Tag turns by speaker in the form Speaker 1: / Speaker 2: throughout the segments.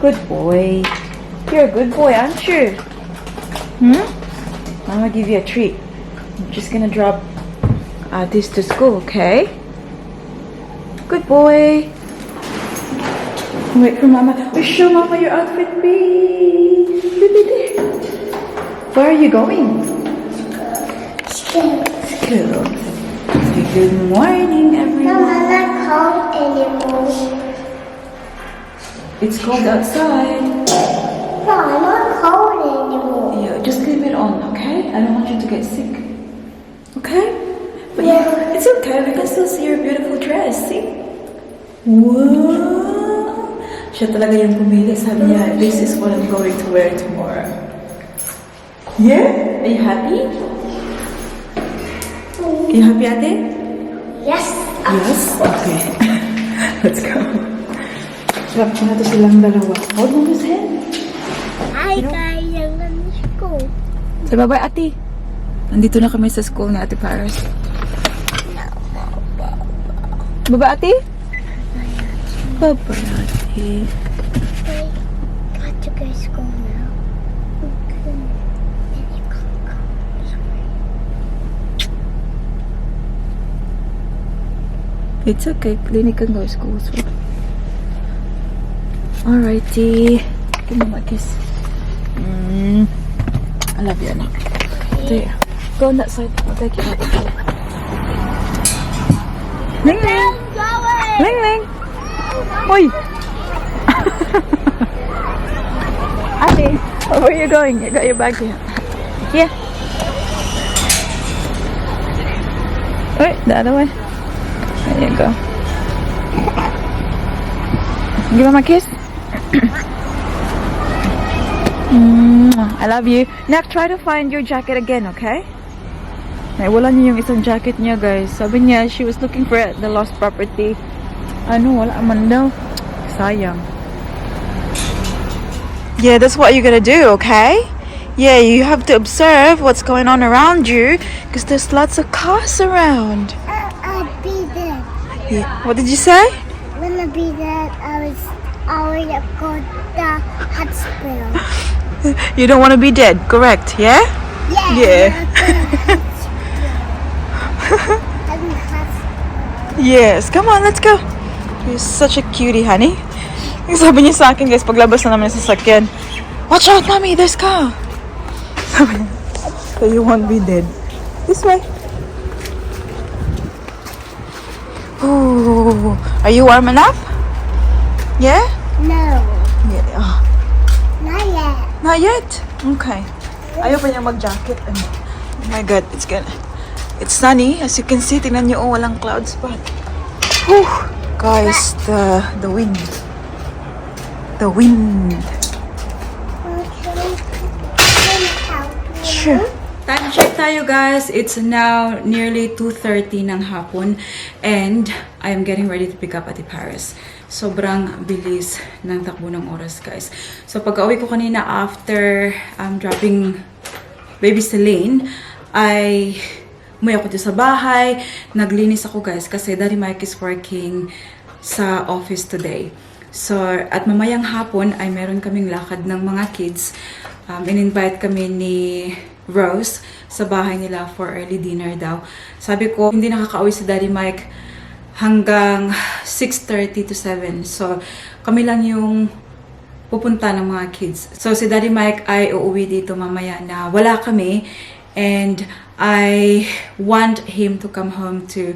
Speaker 1: Good boy. You're a good boy, aren't you? I'm gonna give you a treat. I'm just gonna drop this to school, okay? Good boy. Wait for Mama. Oh, show Mama your outfit, babe. Where are you going? School. Good morning, everyone.
Speaker 2: Mama, not cold anymore.
Speaker 1: It's cold outside.
Speaker 2: No, I'm not cold anymore.
Speaker 1: Yeah, just leave it on, okay? I don't want you to get sick. Okay? But yeah, it's okay. We can still see your beautiful dress. See? Wow! Siya talaga yung pumili. Sabi niya, this is what I'm going to wear tomorrow. Yeah? Are you happy? Are you happy, ate?
Speaker 2: Yes.
Speaker 1: Yes? Okay. Let's go. Sarap ko na to silang dalawa. Hold on his hand.
Speaker 2: Hi guys, I'm going to school.
Speaker 1: Say bye-bye, ate. Nandito na kami sa school ni Ate Paris. Bye-bye, ate. Bye-bye, ate.
Speaker 2: Wait, got to go to school now. Okay. Then you can't go this way.
Speaker 1: It's okay. Clinic can go to school. So. Alrighty. Give me my kiss. I love you, anak. There. Go on that side. I'll take you out. Ling Ling! Ling Ling! Oi! Ate, where are you going? You got your bag here. Here. Wait, the other way. There you go. Give him a kiss. I love you. Nak, try to find your jacket again, okay? Wala niya yung isang jacket niya, guys. Sabi niya, she was looking for the lost property. Ano, wala man daw. Sayang. Yeah, that's what you're gonna do, okay? Yeah, you have to observe what's going on around you because there's lots of cars around.
Speaker 2: I'll be there.
Speaker 1: Yeah. What did you say?
Speaker 2: When I be there, I will go to the hospital.
Speaker 1: You don't want to be dead, correct? Yeah?
Speaker 2: Yeah.
Speaker 1: Yes. Come on, let's go. You're such a cutie, honey. Yung sabi niya sa akin, guys, paglabas na namin sa sasakyan, watch out, mommy, there's car. Sabi niya, so you won't be dead. This way. Ooh. Are you warm enough? Yeah?
Speaker 2: No.
Speaker 1: Yeah. Oh.
Speaker 2: Not yet.
Speaker 1: Not yet? Okay. Ayaw pa niya mag-jacket. Oh my God, it's sunny. As you can see, tingnan niyo, walang clouds pa. Whew. Guys, the wind. The wind. Sure. Time check tayo, guys. It's now nearly 2:30 ng hapon and I'm getting ready to pick up Ate Paris. Sobrang bilis ng takbo ng oras, guys. So pag-uwi ko kanina after dropping baby sa lane, ay umuwi ako dito sa bahay. Naglinis ako, guys, kasi Daddy Mike is working sa office today. So, at mamayang hapon ay meron kaming lakad ng mga kids. In-invite kami ni Rose sa bahay nila for early dinner daw. Sabi ko, hindi nakaka-uwi si Daddy Mike hanggang 6:30 to 7. So, kami lang yung pupunta ng mga kids. So, si Daddy Mike ay uuwi dito mamaya na wala kami. And I want him to come home to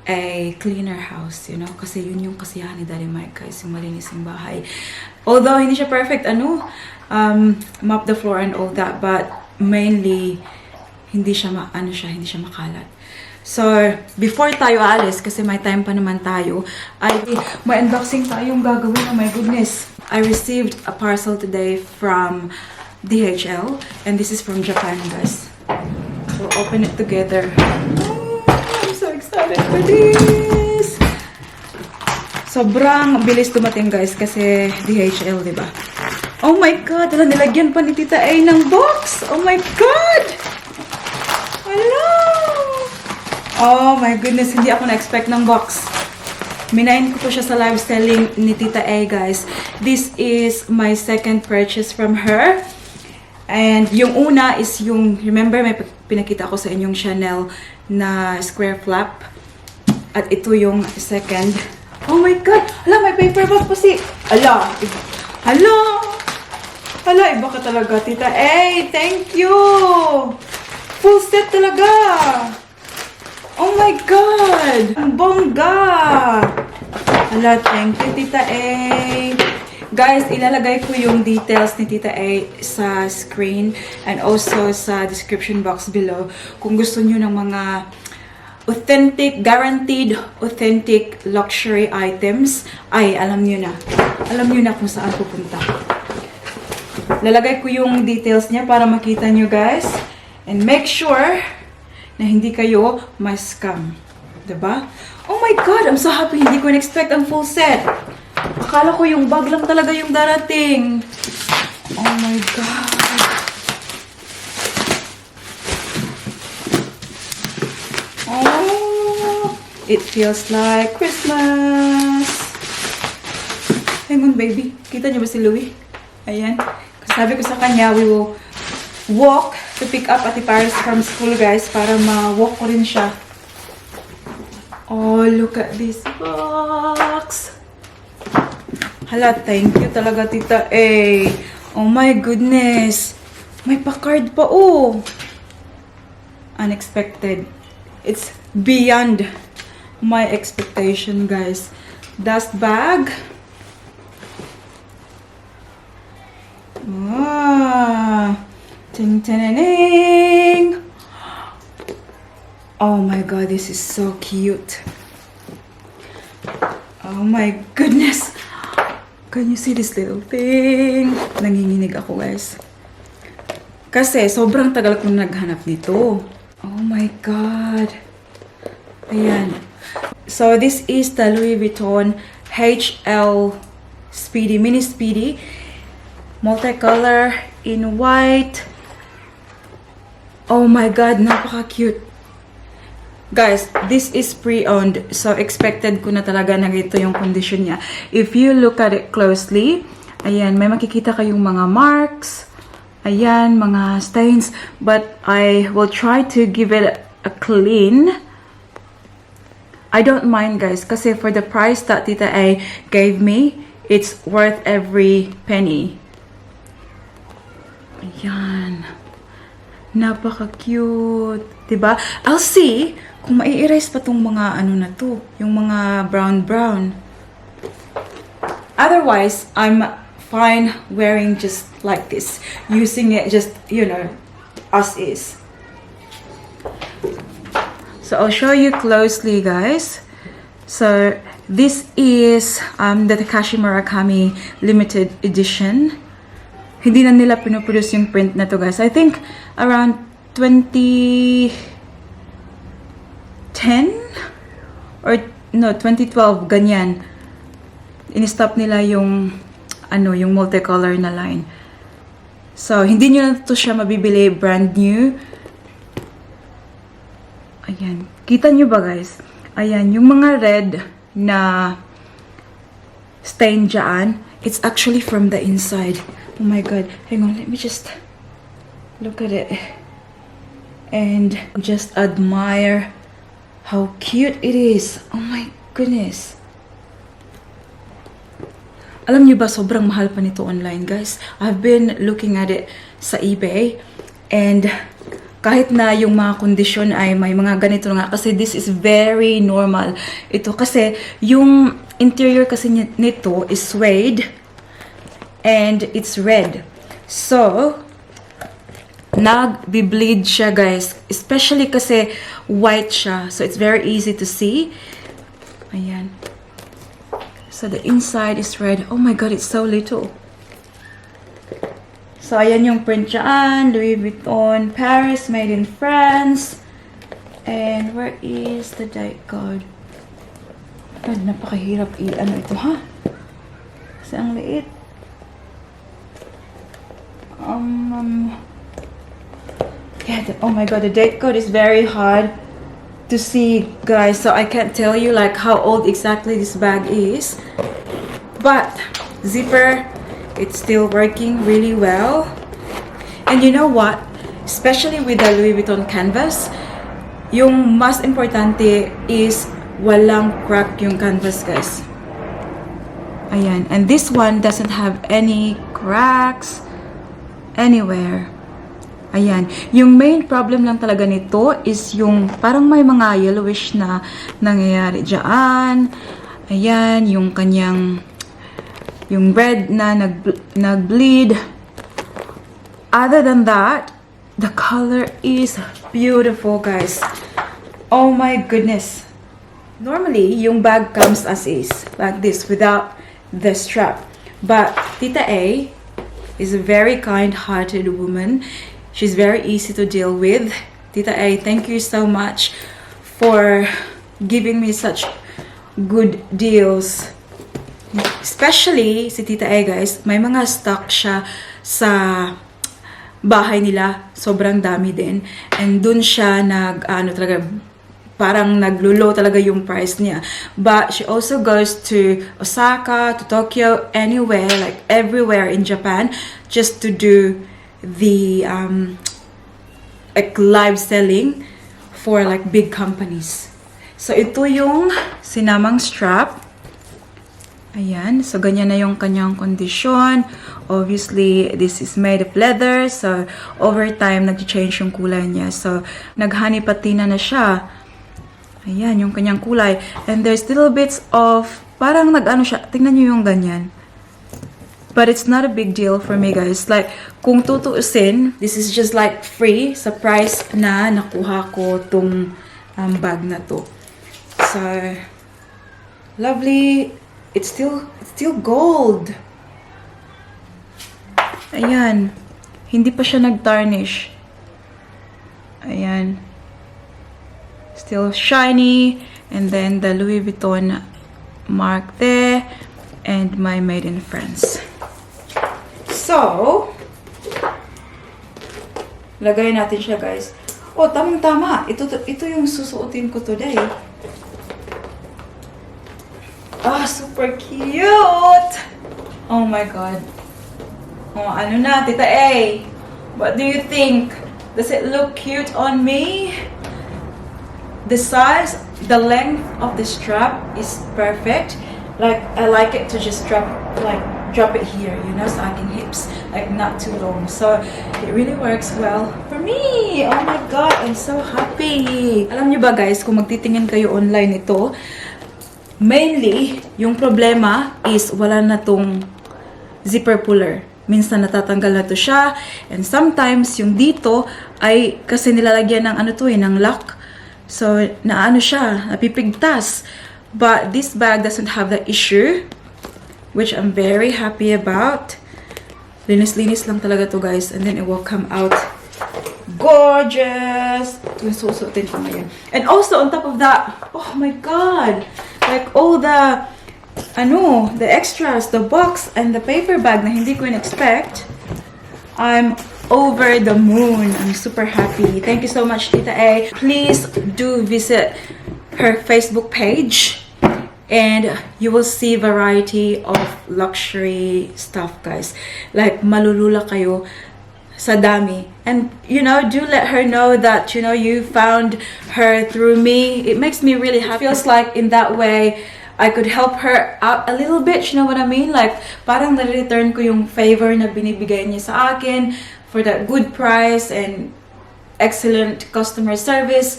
Speaker 1: a cleaner house, you know? Kasi yun yung kasiyahan ni Daddy Mike, guys, yung malinis yung bahay. Although, hindi siya perfect, mop the floor and all that, but mainly, hindi siya makalat. So, before tayo alis, kasi may time pa naman tayo, ay may unboxing tayong gagawin. Oh my goodness. I received a parcel today from DHL, and this is from Japan, guys. So, open it together. Oh, I'm so excited for this! Sobrang bilis dumating, guys, kasi DHL, diba? Oh my God! Wala, nilagyan pa ni Tita A ng box! Oh my God! Hello! Oh my goodness, hindi ako na-expect ng box. Minayin ko po siya sa live selling ni Tita A, guys. This is my second purchase from her. And yung una is yung, remember may pinakita ko sa inyong Chanel na square flap. At ito yung second. Oh my God! Hala, may paper bag pa si... Hala! Hala! Hala, iba ka talaga, Tita A! Thank you! Full set talaga! Oh my God! Ang bongga! Hala, thank you, Tita A! Guys, ilalagay ko yung details ni Tita A sa screen and also sa description box below. Kung gusto nyo ng mga authentic, guaranteed authentic luxury items, ay alam nyo na. Alam nyo na kung saan pupunta. Lalagay ko yung details niya para makita nyo, guys. And make sure na hindi kayo ma-scam. Diba? Oh my God! I'm so happy. Hindi ko in-expect ang full set. Akala ko yung bag lang talaga yung darating. Oh my God. Oh, it feels like Christmas. Hang on, baby. Kita niyo ba si Louie? Ayan. Sabi ko sa kanya, we will walk to pick up Ate Paris from school, guys, para ma-walk ko rin siya. Oh, look at this box. Hala, thank you talaga, Tita A. Oh my goodness. May pa-card pa, oh. Unexpected. It's beyond my expectation, guys. Dust bag. Ah. Ting, ting, ting. Oh my God, this is so cute. Oh my goodness. Can you see this little thing? Nanginginig ako, guys. Kasi sobrang tagal kong naghanap nito. Oh my God. Ayan. So this is the Louis Vuitton HL Speedy, Mini Speedy. Multicolor in white. Oh my God, napaka-cute. Guys, this is pre-owned. So, expected ko na talaga na ito yung condition niya. If you look at it closely, ayan, may makikita kayong mga marks. Ayan, mga stains. But I will try to give it a clean. I don't mind, guys. Kasi for the price that Tita A gave me, it's worth every penny. Ayan. Napaka-cute. Diba? I'll see kung mai-erase pa tong mga ano na to. Yung mga brown-brown. Otherwise, I'm fine wearing just like this. Using it just, you know, as is. So, I'll show you closely, guys. So, this is the Takashi Murakami limited edition. Hindi na nila pinoproduce yung print na to, guys. I think around 2010 or no 2012 ganyan in-stop nila yung ano yung multicolor na line. So hindi niyo na to siya mabibili brand new. Ayan, kita niyo ba, guys? Ayan, yung mga red na stain dyan, it's actually from the inside. Oh my God, hang on, let me just look at it and just admire how cute it is. Oh my goodness. Alam niyo ba, sobrang mahal pa nito online, guys. I've been looking at it sa eBay and kahit na yung mga kondisyon ay may mga ganito nga kasi this is very normal. Ito kasi yung interior kasi nito is suede and it's red. So, nag-bleed siya, guys. Especially kasi white siya. So, it's very easy to see. Ayan. So, the inside is red. Oh my God, it's so little. So, ayan yung print dyan. Louis Vuitton, Paris, made in France. And where is the date code? God, napakahirap ano ito, ha? Kasi ang liit. Yeah, oh my God, the date code is very hard to to see, guys, so I can't tell you like how old exactly this bag is. But zipper, it's still working really well. And you know what? Especially with the Louis Vuitton canvas, yung mas importante is walang crack yung canvas, guys. Ayan. And this one doesn't have any cracks anywhere. Ayan. Yung main problem lang talaga nito is yung parang may mga yellowish na nangyayari dyan. Ayan. Yung kanyang, yung red na nag-bleed. Other than that, the color is beautiful, guys. Oh my goodness. Normally, yung bag comes as is, like this, without the strap. But Tita A is a very kind-hearted woman. She's very easy to deal with. Tita A, thank you so much for giving me such good deals. Especially si Tita A, guys, may mga stock siya sa bahay nila. Sobrang dami din. And dun siya parang naglulo talaga yung price niya. But she also goes to Osaka, to Tokyo, anywhere, like everywhere in Japan, just to do the like live selling for like big companies. So ito yung sinamang strap. Ayan, so ganyan na yung kanyang kondisyon. Obviously, this is made of leather, so over time nag-change yung kulay niya. So naghani patina na siya. Ayan, yung kanyang kulay. And there's little bits of parang nag-ano siya. Tingnan niyo yung ganyan. But it's not a big deal for me, guys. Like, kung tutuusin, this is just like free sa price na nakuha ko tong bag na to. So, lovely. It's still gold. Ayan. Hindi pa siya nag-tarnish. Ayan. Still shiny. And then the Louis Vuitton mark there. And my Made in France. So, lagay natin siya, guys. Oh, tamang-tama. Ito yung susuotin ko today. Ah, super cute! Oh my God. Oh, ano na, Tita A? What do you think? Does it look cute on me? The size, the length of the strap is perfect. Like, I like it to just drop it here, you know, sa aking hips. Like, not too long. So, it really works well for me. Oh my God, I'm so happy. Alam niyo ba, guys, kung magtitingin kayo online ito, mainly, yung problema is wala na tong zipper puller. Minsan natatanggal na to siya. And sometimes, yung dito ay kasi nilalagyan ng ng lock. So, naano siya, napipigtas. But this bag doesn't have that issue, which I'm very happy about. Linis-linis lang talaga to, guys. And then it will come out gorgeous. Ito yung susuotin ko ngayon. And also, on top of that, oh my God! Like all the extras, the box, and the paper bag na hindi ko in-expect. I'm over the moon. I'm super happy. Thank you so much, Tita A. Please do visit her Facebook page. And you will see variety of luxury stuff, guys. Like, malulula kayo sa dami. And, you know, do let her know that, you know, you found her through me. It makes me really happy. Feels like in that way, I could help her out a little bit. You know what I mean? Like, parang na-return ko yung favor na binibigay niya sa akin for that good price and excellent customer service.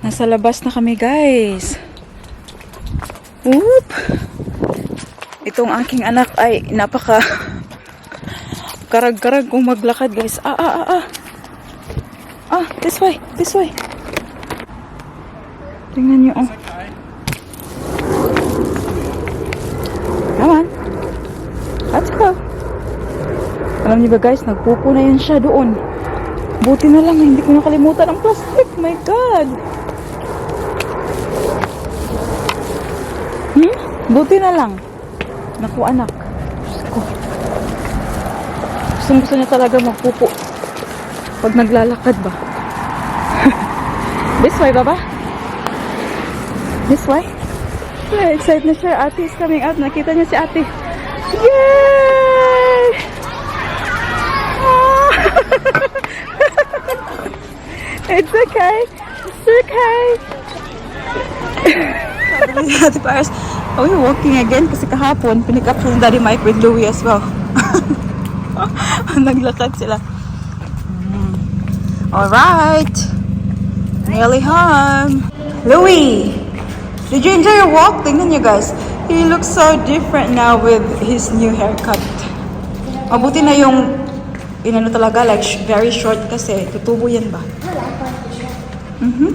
Speaker 1: Nasa labas na kami, guys. Whoop! Itong aking anak ay napaka karag-karag kung maglakad, guys. This way. Tingnan niyo, oh. Come on. Let's go. Alam niyo ba, guys, nagpupo na yan siya doon. Buti na lang, hindi ko nakalimutan ang plastic. My God! Buti na lang. Naku, anak. Diyos ko. Gusto niya talaga magpupo. Pag naglalakad ba? This way, baba? This way? Yeah, excited na siya. Ate is coming out. Nakita niya si ate. Yay! Ah! It's okay. It's okay. Ate Paris, are we walking again? Kasi kahapon, pinick up siya ni Daddy Mike with Louie as well. Naglakad sila. Alright. Nearly home. Louie! Did you enjoy your walk? Tingnan niyo guys. He looks so different now with his new haircut. Mabuti na yung inano talaga, like very short kasi tutubo yan ba?
Speaker 2: Did we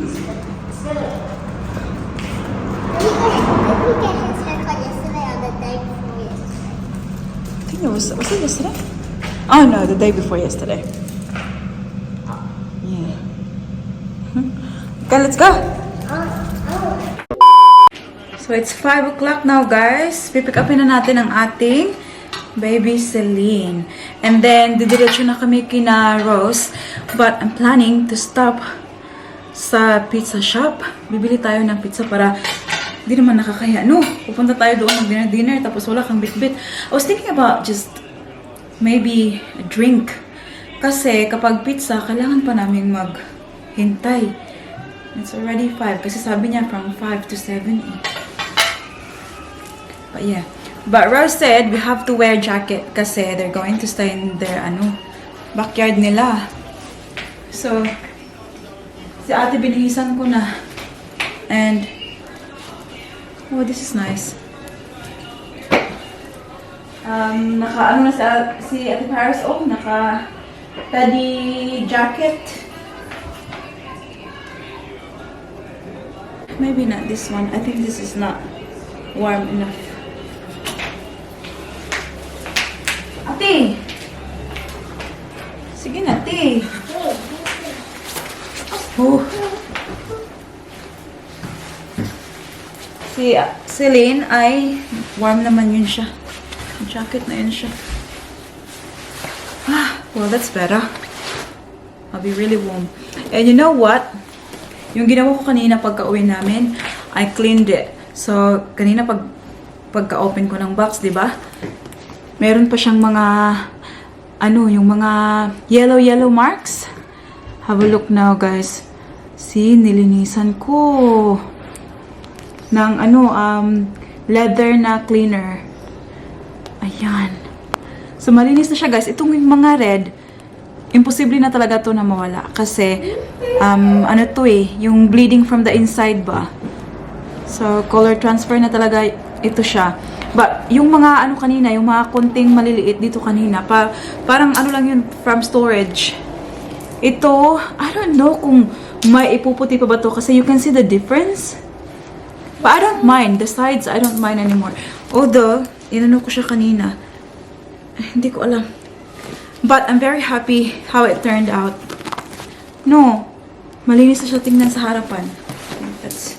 Speaker 2: get his haircut yesterday or the day before yesterday?
Speaker 1: I think was it yesterday? Oh no, the day before yesterday. Yeah. Okay, let's go. So it's 5 o'clock now, guys. Pipick upin na natin ang ating baby Celine. And then, didiretso na kami kina Rose. But I'm planning to stop sa pizza shop. Bibili tayo ng pizza para di naman nakakaya. No, pupunta tayo doon mag-dinner tapos wala kang bit-bit. I was thinking about just maybe a drink. Kasi kapag pizza, kailangan pa namin maghintay. It's already 5. Kasi sabi niya from 5 to 7 eh. But yeah. But Rose said we have to wear jacket kasi they're going to stay in their backyard nila. So, si ate binihisan ko na. And, oh, this is nice. Naka, si Ate Paris, naka teddy jacket. Maybe not this one. I think this is not warm enough. Ate! Sige na, ate. Oh. Si Celine ay warm naman yun siya. Jacket na yun siya. Well, that's better. I'll be really warm. And you know what? Yung ginawa ko kanina pagka-uwi namin, I cleaned it. So, kanina pagka-open ko ng box, di ba? Meron pa siyang mga, yung mga yellow marks. Have a look now, guys. See, nilinisan ko ng, leather na cleaner. Ayan. So, malinis na siya, guys. Itong mga red, imposible na talaga to na mawala. Kasi, yung bleeding from the inside ba? So, color transfer na talaga ito siya. But, yung mga kanina, yung mga konting maliliit dito kanina, parang lang yun from storage. Ito, I don't know kung may ipuputi pa ba to kasi you can see the difference. But I don't mind. The sides, I don't mind anymore. Although, inano ko siya kanina. Hindi ko alam. But, I'm very happy how it turned out. No. Malinis na siya tingnan sa harapan. That's...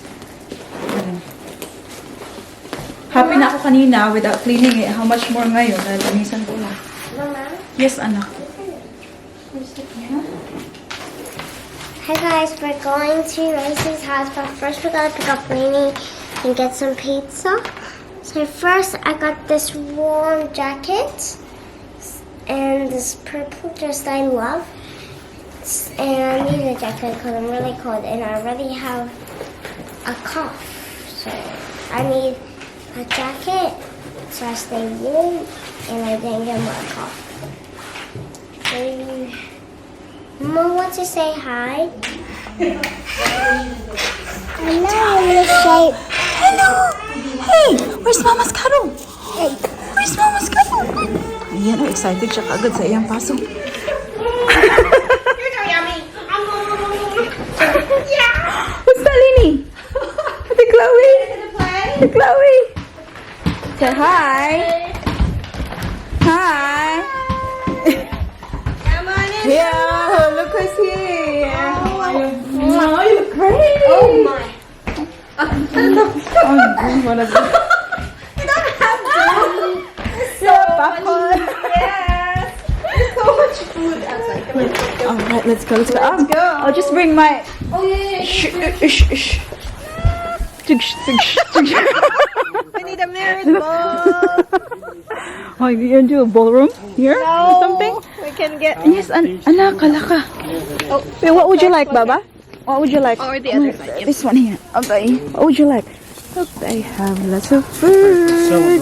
Speaker 1: Happy na ako kanina without cleaning it. How much more ngayon? Nalinisan ko lang.
Speaker 2: Mama?
Speaker 1: Yes, anak.
Speaker 2: Hi guys, we're going to Racing's house, but first we're gonna pick up Rainy and get some pizza. So first I got this warm jacket and this purple dress I love. And I need a jacket because I'm really cold and I already have a cough. So I need a jacket so I stay warm and I didn't get my cough. And Mom wants to say hi. And now I'm going to say
Speaker 1: Hello! Hey! Where's Mama's cuddle?
Speaker 2: hey.
Speaker 1: Where's Mama's cuddle? Ayan, excited siya kagad sa iyang paso.
Speaker 2: You're so yummy. Yeah.
Speaker 1: What's that, Lini? Ate Chloe? Ate Chloe? Say hi. Hi.
Speaker 2: Come on in.
Speaker 1: Yeah, look who's here. Oh, you look great.
Speaker 2: Oh my.
Speaker 1: What a
Speaker 2: You don't have to.
Speaker 1: so funny.
Speaker 2: Yes. There's so much food outside. Come on.
Speaker 1: Alright, let's go.
Speaker 2: Let's go.
Speaker 1: I'll just bring my...
Speaker 2: Oh yeah.
Speaker 1: Shh.
Speaker 3: We need a mirrored ball.
Speaker 1: Oh, you gonna do a ballroom here or something?
Speaker 3: We can get.
Speaker 1: Yes, anak, kalaka.
Speaker 3: Oh,
Speaker 1: Wait, what would you like, Baba? What would you like?
Speaker 3: or the other side.
Speaker 1: This one here. Okay. What would you like? Look, they have lots of food.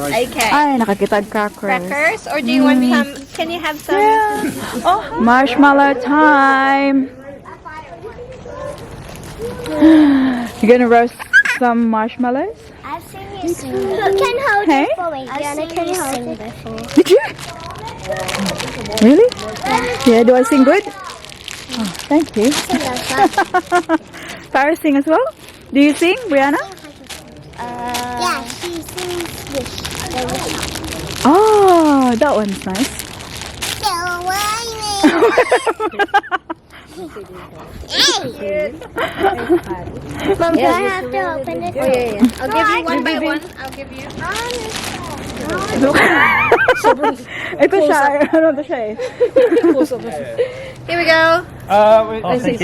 Speaker 3: Okay.
Speaker 1: Ay, nakakitag crackers.
Speaker 3: Crackers, or do you want some? Can you have some?
Speaker 1: Yeah. Oh, marshmallow time. You're gonna roast some marshmallows?
Speaker 2: I've seen you sing. Can hold
Speaker 1: Hey?
Speaker 2: it for me. Diana, can you hold it before?
Speaker 1: Did you? Really? Yeah, do I sing good? Oh, thank you. Paris sing as well? Do you sing, Brianna?
Speaker 2: Yeah, she sings Wish.
Speaker 1: Oh, that one's nice.
Speaker 2: Still whining. Mom, do I have to open it?
Speaker 3: Oh yeah. I'll give you one by one. I'll give you.
Speaker 1: Ito siya, ano to siya eh.
Speaker 3: Here we go.
Speaker 4: Thank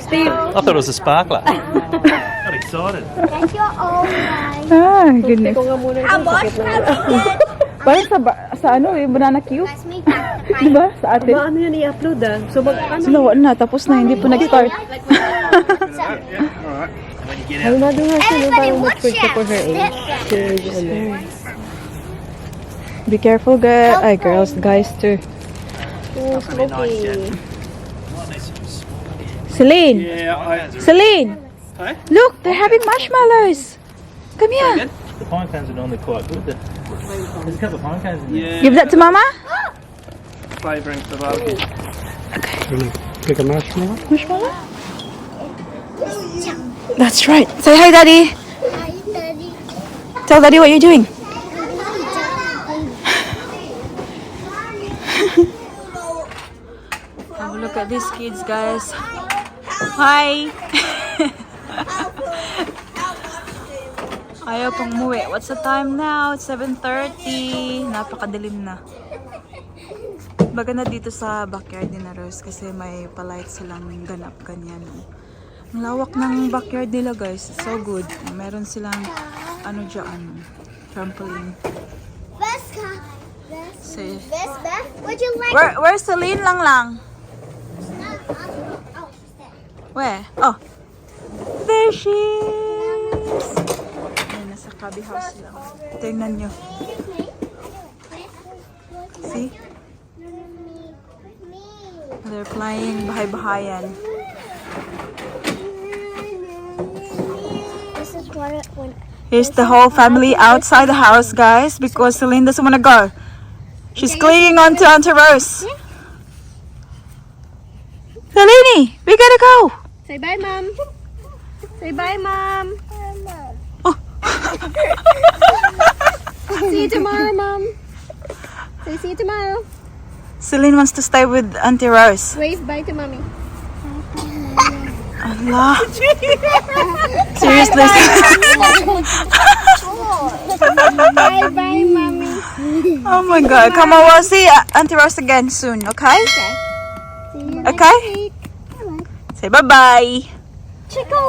Speaker 4: you. I thought it was a sparkler. Got excited.
Speaker 2: That's your own guys.
Speaker 1: Ah, goodness.
Speaker 2: How much?
Speaker 1: Parang sa ano eh, banana cue.
Speaker 2: Let's make that the price.
Speaker 1: Diba? Sa atin.
Speaker 5: Ano yun i-upload ah? So
Speaker 1: Sila na, tapos na, hindi pa nag-start.
Speaker 2: Everybody, watch out.
Speaker 1: Be careful, guys. Ay, girls, guys too. Celine! Celine!
Speaker 4: Hey?
Speaker 1: Look, they're having marshmallows! Come here!
Speaker 4: The pine cones are normally quite good. There's a couple of pine cones in there.
Speaker 1: Give that to Mama?
Speaker 4: Flavouring for the barbecue.
Speaker 5: Pick a marshmallow?
Speaker 1: Marshmallow? That's right. Say hi, Daddy.
Speaker 2: Hi, Daddy.
Speaker 1: Tell Daddy what you're doing. Oh, look at these kids, guys. Hi! Ayaw pang umuwi. What's the time now? It's 7:30. Napakadilim na. Maganda dito sa backyard ni na Rose kasi may palight silang ganap ganyan. Ang lawak ng backyard nila, guys. It's so good. Meron silang ano dyan, trampoline. Say,
Speaker 2: Beth, would you like
Speaker 1: where's Celine lang? Where? Oh. There she is. Ay, nasa cubby house lang. Tingnan nyo. See? They're playing bahay-bahayan.
Speaker 2: This is what it when
Speaker 1: Here's the whole family outside the house, guys, because Celine doesn't want to go. She's clinging on to Auntie Rose. Celine, we gotta go.
Speaker 3: Say bye, Mom. Say bye, Mom. See you tomorrow, Mom. Say see you tomorrow.
Speaker 1: Celine wants to stay with Auntie Rose.
Speaker 3: Wave bye to Mommy.
Speaker 1: Allah. Seriously.
Speaker 3: Bye, bye, Mommy.
Speaker 1: Oh my God. Come on, we'll see Auntie Rose again soon, okay? Okay? Say bye-bye.
Speaker 2: Chico.